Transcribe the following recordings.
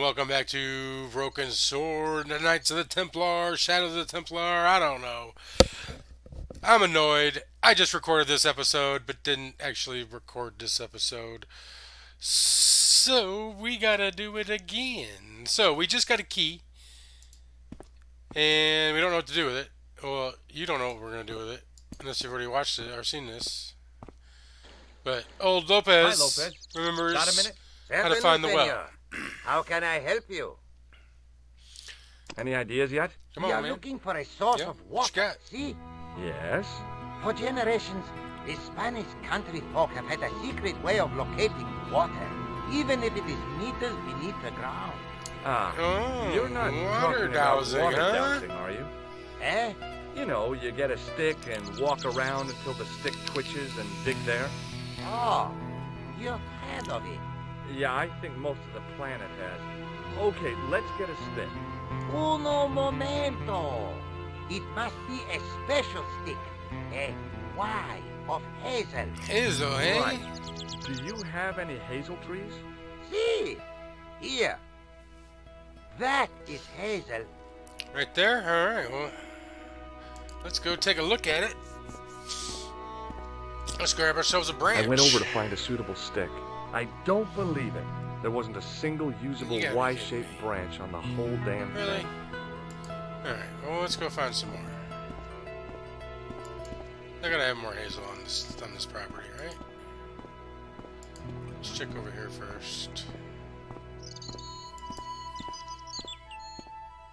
welcome back to Broken Sword, the Knights of the Templar, Shadows of the Templar, I don't know. I'm annoyed. I just recorded this episode, but didn't actually record this episode. So, we gotta do it again. So, we just got a key, and we don't know what to do with it. Well, you don't know what we're gonna do with it, unless you've already watched it or seen this. But old Hi, Lopez Lopez. remembers Got a minute? how to find the well. Senor. How can I help you? Any ideas yet? Come We on, are man. looking for a source Yeah, of what you water. got? See, Yes. for generations, the Spanish country folk have had a secret way of locating water, even if it is meters beneath the ground. Ah, Oh, you're not water talking dowsing, about water huh? dowsing, are you? Eh? You know, you get a stick and walk around until the stick twitches and dig there. Oh, you've heard of it. Yeah, I think most of the planet has. Okay, let's get a stick. Uno momento. It must be a special stick. A Y of hazel. Hazel, eh? Right. Do you have any hazel trees? See? Here. That is hazel. Right there? Alright, well, let's go take a look at it. Let's grab ourselves a branch. I went over to find a suitable stick. I don't believe it. There wasn't a single usable You gotta be Y-shaped kidding me. branch on the whole damn Really? thing. Alright, well, let's go find some more. I gotta have more hazel on this property, right? Let's check over here first.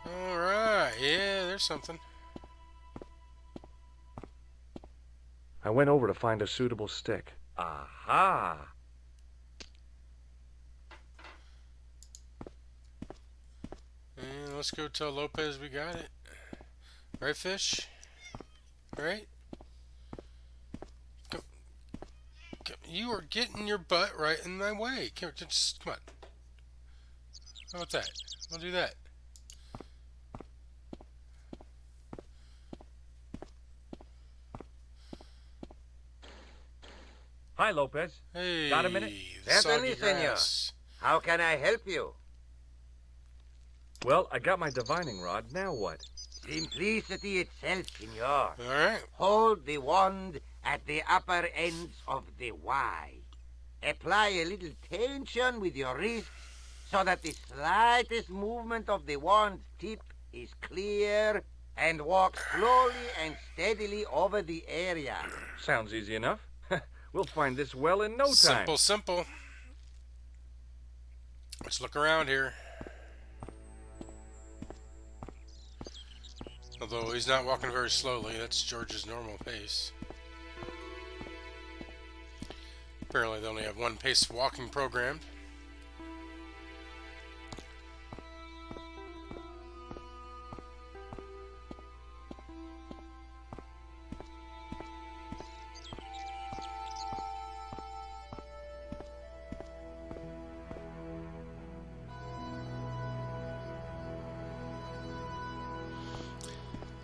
Alright, yeah, there's something. I went over to find a suitable stick. Aha! And let's go tell Lopez we got it. Right, fish? Right? Go. You are getting your butt right in my way. Come on. How about that? We'll do that. Hi, Lopez. Hey, Got a minute? Certainly, soggy senor. grass. How can I help you? Well, I got my divining rod. Now what? Simplicity itself, senor. Alright. Hold the wand at the upper ends of the Y. Apply a little tension with your wrist so that the slightest movement of the wand tip is clear, and walk slowly and steadily over the area. Sounds easy enough. We'll find this well in no time. Simple, simple. Let's look around here. Although he's not walking very slowly, that's George's normal pace. Apparently they only have one pace walking programmed.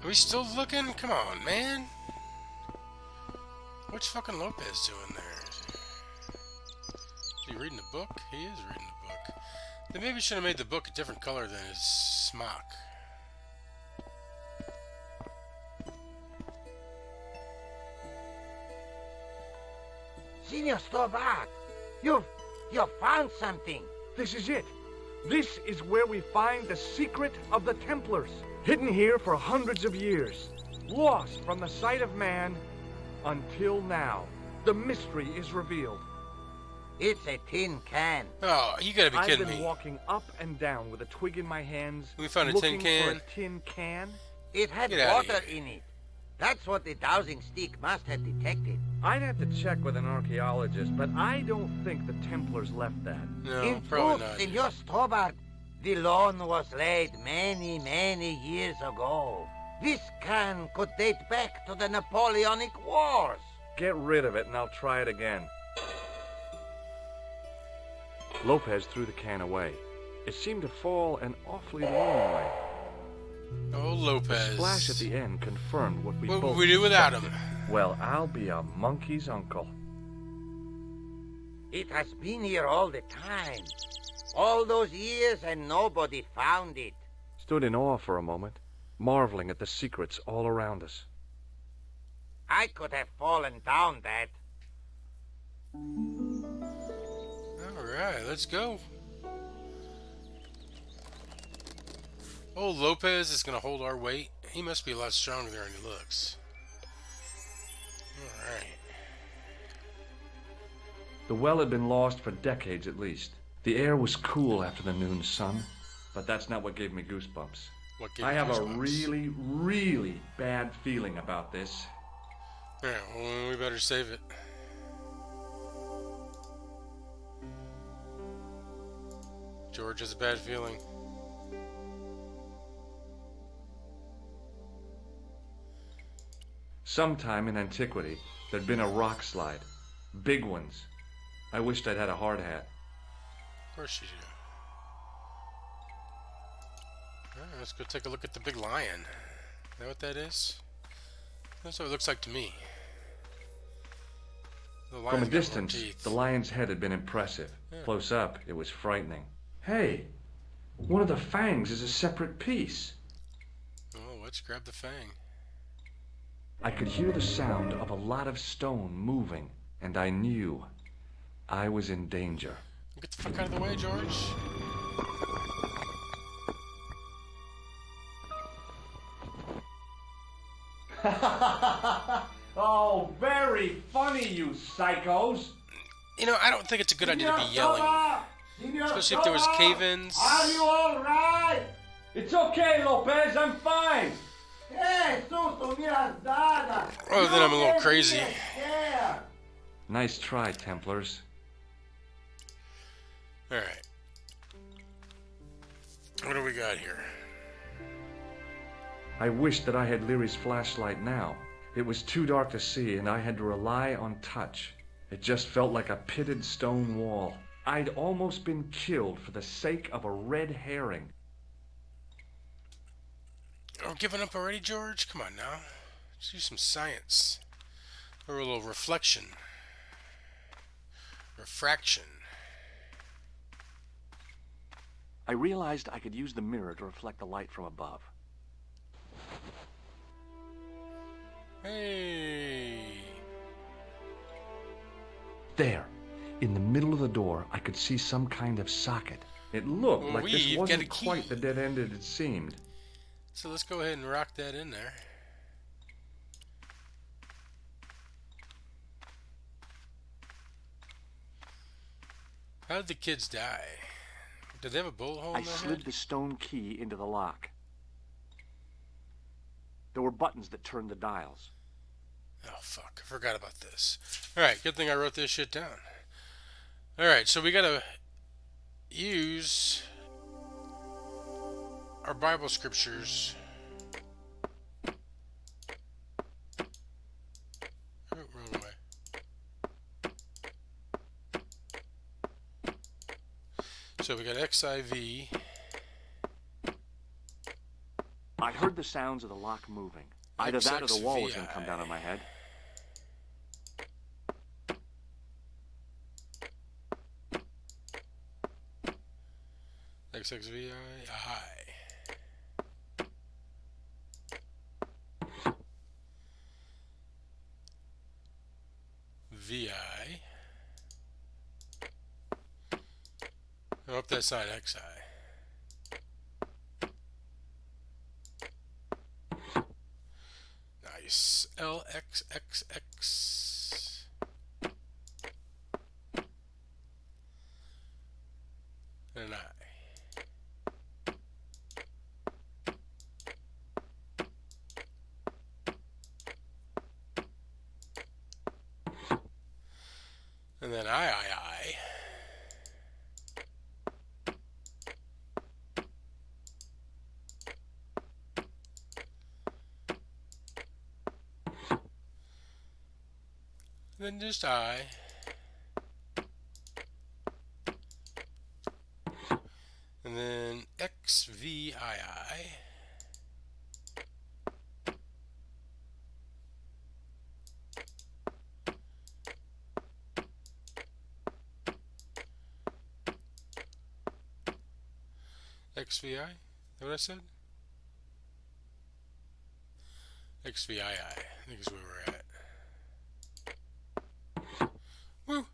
Are we still looking? Come on, man. What's fucking Lopez doing there? Is he reading a book? He is reading a book. They maybe should have made the book a different color than his smock. Senor Stobart, you've found something. This is it. This is where we find the secret of the Templars. Hidden here for hundreds of years. Lost from the sight of man until now. The mystery is revealed. It's a tin can. Oh, you gotta be I've kidding been me. walking up and down with a twig in my hands. We found a tin looking can? for a tin can. It had Get outta water here. in it. That's what the dowsing stick must have detected. I'd have to check with an archaeologist, but I don't think the Templars left that. No, In probably truth, not. Senor Stobart, the loan was laid many, many years ago. This can could date back to the Napoleonic Wars. Get rid of it and I'll try it again. Lopez threw the can away. It seemed to fall an awfully long way. Oh, The Lopez. splash at the end confirmed what we What both would we do without him? suspected. Well, I'll be a monkey's uncle. It has been here all the time. All those years and nobody found it. Stood in awe for a moment, marveling at the secrets all around us. I could have fallen down that. Alright, let's go. Oh, Lopez is going to hold our weight. He must be a lot stronger than he looks. Alright. The well had been lost for decades at least. The air was cool after the noon sun, but that's not what gave me goosebumps. What gave I you have a goosebumps? really, really bad feeling about this. Alright, well, we better save it. George has a bad feeling. Sometime in antiquity, there'd been a rock slide. Big ones. I wished I'd had a hard hat. Of course you do. Alright, let's go take a look at the big lion. Is that what that is? That's what it looks like to me. The lion's From a got more distance, teeth. the lion's head had been impressive. Yeah. Close up, it was frightening. Hey, one of the fangs is a separate piece. Oh, let's grab the fang. I could hear the sound of a lot of stone moving, and I knew I was in danger. Get the fuck out of the way, George. Oh, very funny, you psychos. You know, I don't think it's a good idea to be yelling. Especially if there was cave-ins. Are you all right? It's okay, Lopez, I'm fine. Hey, susto, me has dado. Other than I'm a little crazy. Nice try, Templars. Alright. What do we got here? I wished that I had Leary's flashlight now. It was too dark to see, and I had to rely on touch. It just felt like a pitted stone wall. I'd almost been killed for the sake of a red herring. Oh, giving up already, George? Come on now. Let's do some science. Or a little reflection. Refraction. I realized I could use the mirror to reflect the light from above. Hey. There, in the middle of the door, I could see some kind of socket. It looked like this We've got a wasn't key. quite the dead end it had seemed. So let's go ahead and rock that in there. How did the kids die? Did they have a bullet hole I in their slid head? the stone key into the lock. There were buttons that turned the dials. Oh, fuck. I forgot about this. Alright, good thing I wrote this shit down. Alright, so we gotta use our Bible scriptures. Oh, wrong way. So we got XIV. I heard the sounds of the lock moving. Either that or the wall was going to come down on my head. XXVI. VI. I hope that's not XI. Nice. LXXX. And an I. And then I. Then just I. And then XVII. XVI? Is that what I said? XVII, I think is where we're at. Woo!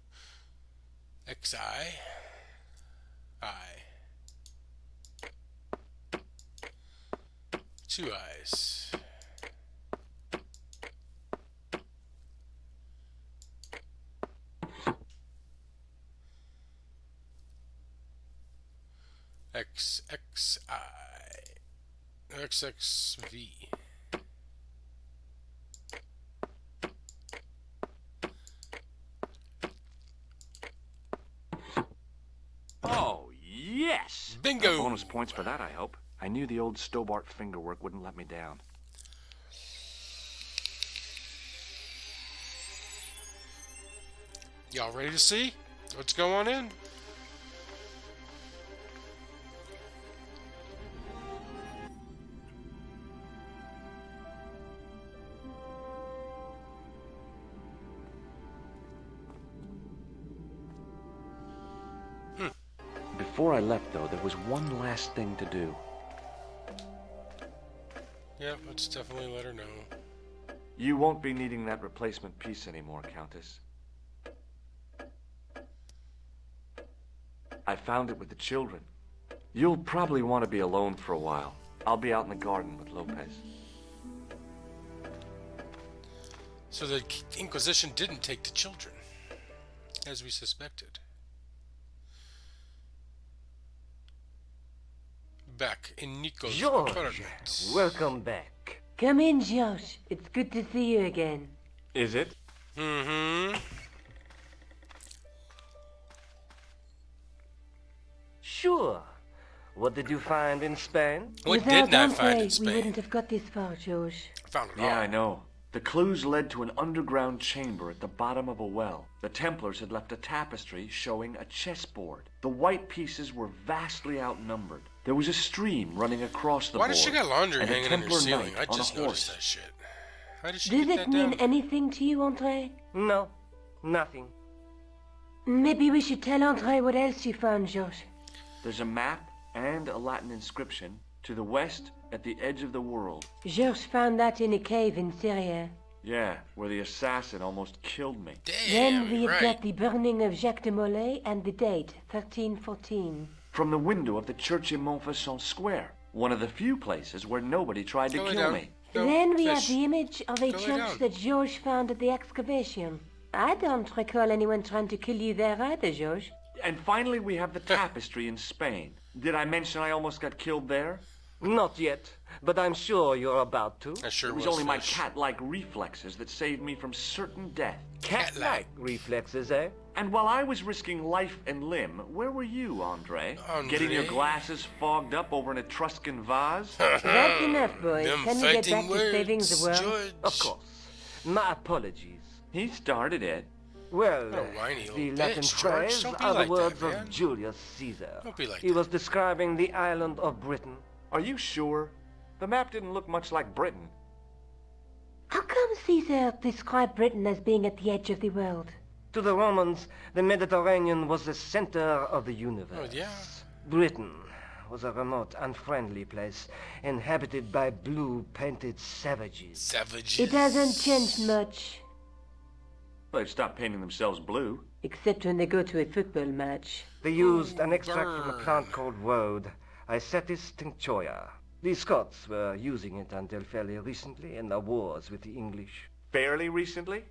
XI. I. Two eyes. XXI. XXV. Oh, yes! Bingo! Bonus points for that, I hope. I knew the old Stobart fingerwork wouldn't let me down. Y'all ready to see what's going in? Before I left, though, there was one last thing to do. Yeah, let's definitely let her know. You won't be needing that replacement piece anymore, Countess. I found it with the children. You'll probably want to be alone for a while. I'll be out in the garden with Lopez. So the Inquisition didn't take the children, as we suspected. Back in Nico's George, apartment. welcome back. Come in, Josh. It's good to see you again. Is it? Mm-hmm. Sure. What did you find in Spain? What Without did not find Andre, in Spain? we wouldn't have got this far, Josh. Found it all. Yeah, I know. The clues led to an underground chamber at the bottom of a well. The Templars had left a tapestry showing a chessboard. The white pieces were vastly outnumbered. There was a stream running across the Why board. does she got laundry and a hanging in her Templar ceiling? knight I on a just noticed horse. that shit. How did she Does get it that mean down? anything to you, Andre? No, nothing. Maybe we should tell Andre what else you found, Josh. There's a map and a Latin inscription to the west at the edge of the world. Josh found that in a cave in Syria. Yeah, where the assassin almost killed me. Then Damn, we've right. got the burning of Jacques de Molay and the date, 1314. From the window of the church in Montfaucon Square, one of the few places where nobody tried to Go lay kill down. me. Go, Then we have fish. the image of a Go lay church down. that Josh found at the excavation. I don't recall anyone trying to kill you there either, Josh. And finally, we have the tapestry in Spain. Did I mention I almost got killed there? Not yet, but I'm sure you're about to. I sure It was only my fish. cat-like reflexes that saved me from certain death. Cat-like reflexes, eh? And while I was risking life and limb, where were you, Andre? Getting your Andre? glasses fogged up over an Etruscan vase? That's enough, boys. Them Can we get fighting back to saving the words, world? George. Of course. My apologies. He started it. Well, What a whiny the little Latin bitch, George. phrase Don't be are like the words that, man. of Julius Caesar. Don't be like He that. was describing the island of Britain. Are you sure? The map didn't look much like Britain. How come Caesar described Britain as being at the edge of the world? To the Romans, the Mediterranean was the center of the universe. Oh, yeah. Britain was a remote, unfriendly place, inhabited by blue-painted savages. Savages. It hasn't changed much, They've stopped painting themselves blue. except when they go to a football match. They used an extract from a burn. plant called woad, Icetis tinctoria. The Scots were using it until fairly recently in their wars with the English. Fairly recently?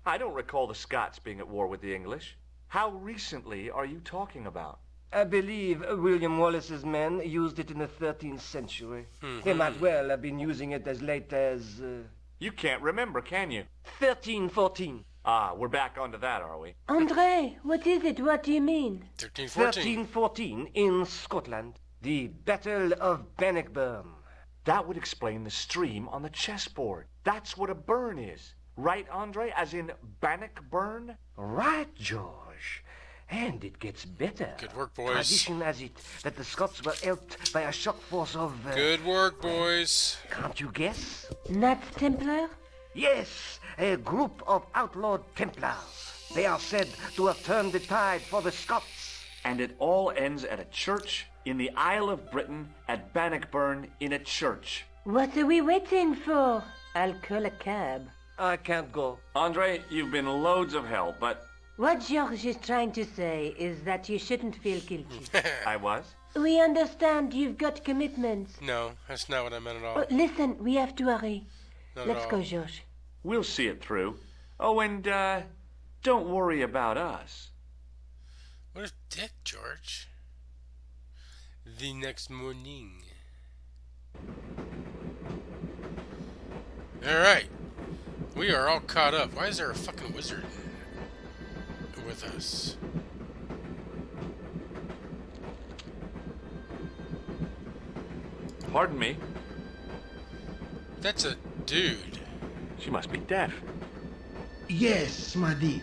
I don't recall the Scots being at war with the English. How recently are you talking about? I believe William Wallace's men used it in the 13th century. They might well have been using it as late as You can't remember, can you? 1314. Ah, we're back onto that, are we? Andre, what is it? What do you mean? 1314. 1314 in Scotland. The Battle of Bannockburn. That would explain the stream on the chessboard. That's what a burn is. Right, Andre? As in Bannockburn? Right, George. And it gets better. Good work, boys. Tradition has it that the Scots were helped by a shock force of... Good work, boys. Can't you guess? Knights Templar? Yes, a group of outlawed Templars. They are said to have turned the tide for the Scots. And it all ends at a church in the Isle of Britain at Bannockburn in a church. What are we waiting for? I'll call a cab. I can't go. Andre, you've been loads of help, but What George is trying to say is that you shouldn't feel guilty. I was. We understand you've got commitments. No, that's not what I meant at all. Oh, listen, we have to hurry. Not at Let's all. go, George. We'll see it through. Oh, and, don't worry about us. What a dick, George. The next morning. Alright. We are all caught up. Why is there a fucking wizard with us? Pardon me. That's a dude. She must be deaf. Yes, my dear.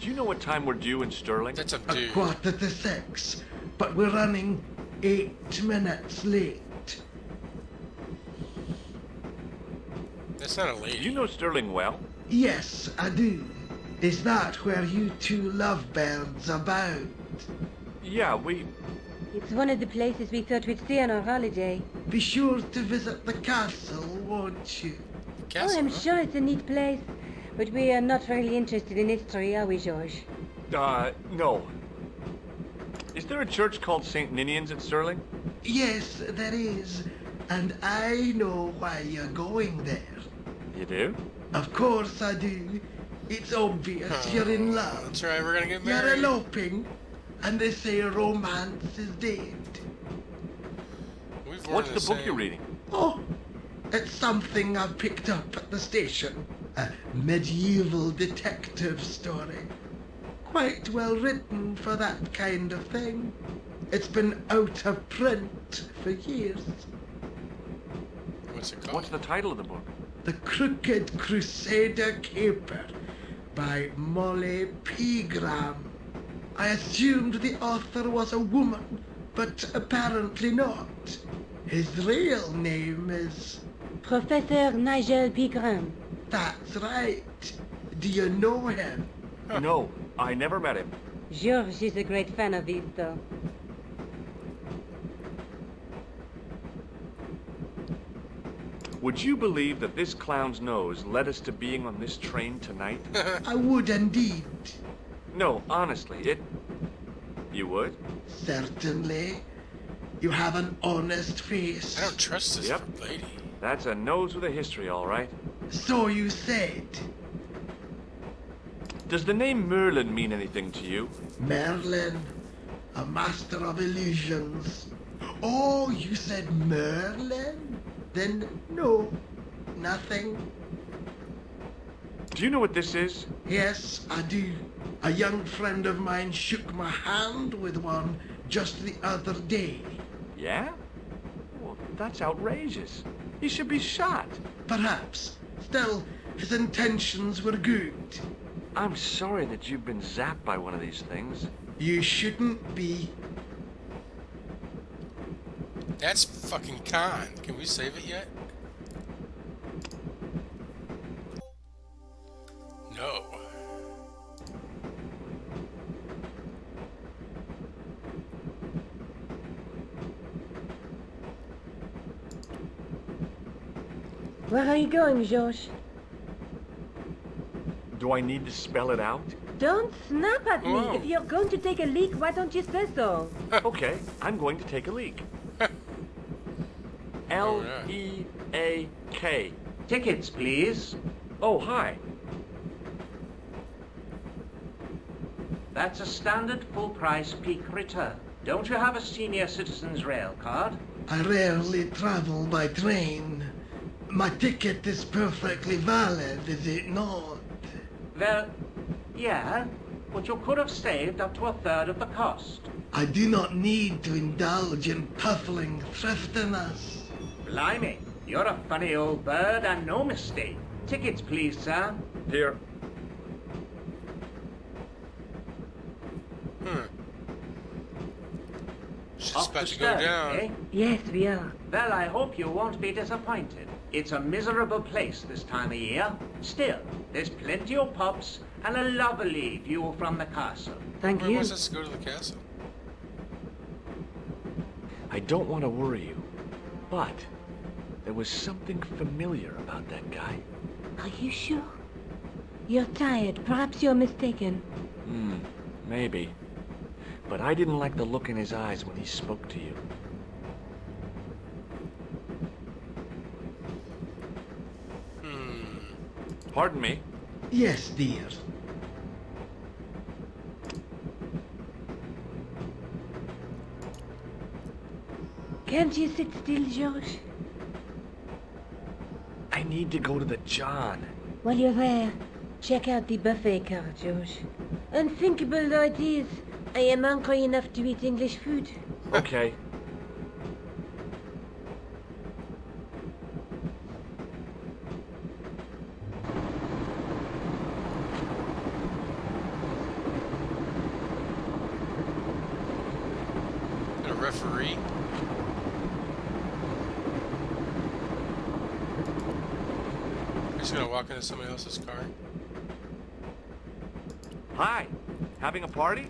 Do you know what time we're due in Sterling? That's a A dude. 5:45, but we're running 8 minutes late. That's not a Do lady. you know Sterling well? Yes, I do. Is that where you two lovebirds about? Yeah, we... It's one of the places we thought we'd stay on our holiday. Be sure to visit the castle, won't you? Castle, Oh, I'm huh? sure it's a neat place. But we are not really interested in history, are we, George? no. Is there a church called St. Ninian's at Sterling? Yes, there is. And I know why you're going there. You do? Of course I do. It's obvious you're in love. That's right, we're gonna get You're married. eloping, and they say romance is dead. We've worn What's the book same. you're reading? Oh, it's something I picked up at the station. A medieval detective story. Quite well written for that kind of thing. It's been out of print for years. What's it called? What's the title of the book? The Crooked Crusader Caper by Molly Pegram. I assumed the author was a woman, but apparently not. His real name is... Professor Nigel Pegram. That's right. Do you know him? No, I never met him. George is a great fan of these, though. Would you believe that this clown's nose led us to being on this train tonight? I would indeed. No, honestly, it... You would? Certainly. You have an honest face. I don't trust this Yep. lady. That's a nose with a history, all right. So you said. Does the name Merlin mean anything to you? Merlin, a master of illusions. Oh, you said Merlin? Then no, nothing. Do you know what this is? Yes, I do. A young friend of mine shook my hand with one just the other day. Yeah? Well, that's outrageous. He should be shot. Perhaps. Still, his intentions were good. I'm sorry that you've been zapped by one of these things. You shouldn't be. That's fucking con. Can we save it yet? No. Where are you going, George? Do I need to spell it out? Don't snap at me. Whoa. If you're going to take a leak, why don't you say so? Okay, I'm going to take a leak. L-E-A-K. Tickets, please. Oh, hi. That's a standard full-price peak return. Don't you have a senior citizen's rail card? I rarely travel by train. My ticket is perfectly valid, is it not? Well, yeah, but you could have saved up to a third of the cost. I do not need to indulge in puffling thriftiness. Blimey, you're a funny old bird and no mistake. Tickets, please, sir. Here. Shit's Off about to to go Stirling, down. eh? Yes, we are. Well, I hope you won't be disappointed. It's a miserable place this time of year. Still, there's plenty of pubs and a lovely view from the castle. Thank Where you. was us to go to the castle? I don't want to worry you, but there was something familiar about that guy. Are you sure? You're tired. Perhaps you're mistaken. Maybe. But I didn't like the look in his eyes when he spoke to you. Pardon me. Yes, dear. Can't you sit still, George? I need to go to the John. While you're there, check out the buffet car, George. Unthinkable though it is, I am hungry enough to eat English food. Okay. And a referee. He's gonna walk into somebody else's car. Hi. Having a party?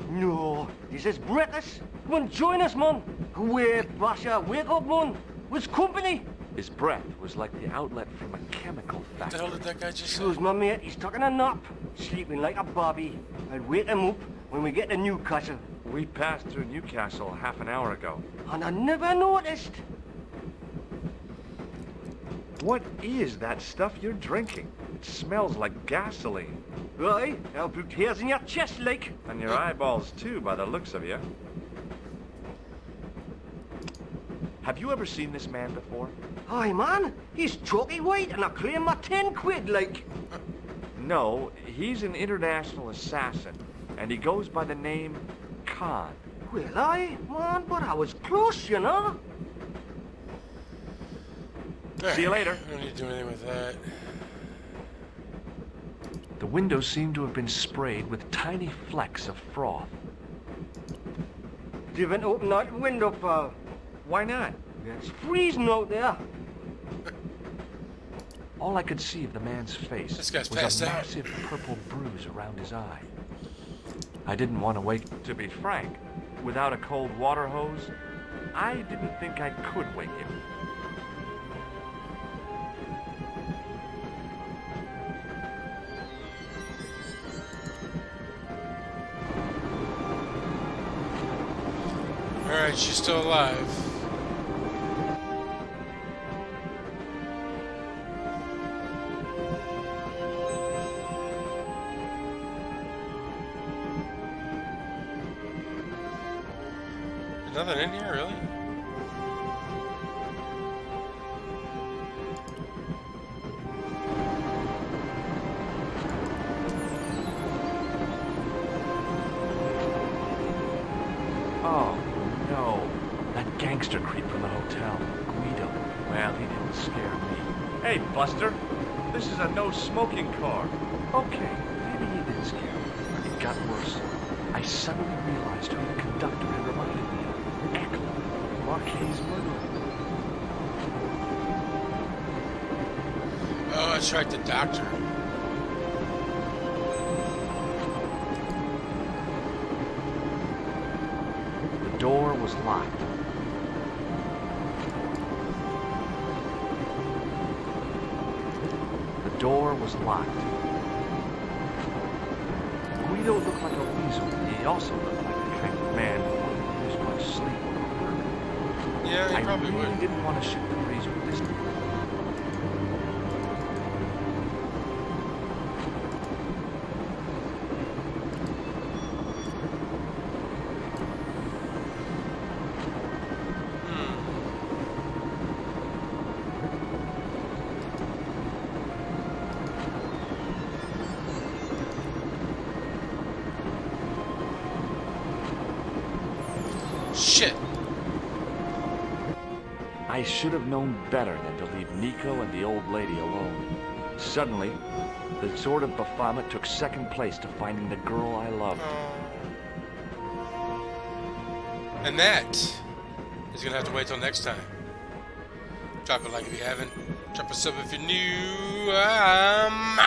No, this is British. Come on, join us, man. Wake, Basha, wake up, man. What's company? His breath was like the outlet from a chemical What the hell factory. did that guy just say? Excuse my mate, he's taking a nap. Sleeping like a bobby. I'll wake him up when we get to Newcastle. We passed through Newcastle half an hour ago. And I never noticed. What is that stuff you're drinking? It smells like gasoline. Right, I'll put hairs in your chest, like. And your eyeballs, too, by the looks of you. Have you ever seen this man before? Aye, man, he's chalky white and I claim my 10 quid, like. No, he's an international assassin, and he goes by the name Khan. Well, aye, man, but I was close, you know. See you later. I don't need to do anything with that. The windows seem to have been sprayed with tiny flecks of froth. You haven't opened that window, pal. Why not? It's freezing out there. All I could see of the man's face This guy's was passed a out. massive purple bruise around his eye. I didn't want to wake. To be frank, without a cold water hose, I didn't think I could wake him. Alright, she's still alive. There's nothing in here, really? Oh, no. That gangster creep from the hotel, Guido. Well, he didn't scare me. Hey, Buster. This is a no-smoking car. Okay, maybe he didn't scare me. It got worse. I suddenly realized who the conductor had reminded me of. Echo, Marquet's murderer. Oh, that's right, the doctor. The door was locked. The door was locked. Guido looked like a weasel. He also looked like the kind of man who wouldn't lose much sleep over murder. Yeah, he I probably really would. didn't want to shoot the breeze with this. Shit. I should have known better than to leave Nico and the old lady alone. Suddenly, the sort of befuddlement took second place to finding the girl I loved. And that is gonna have to wait till next time. Drop a like if you haven't. Drop a sub if you're new. I'm out.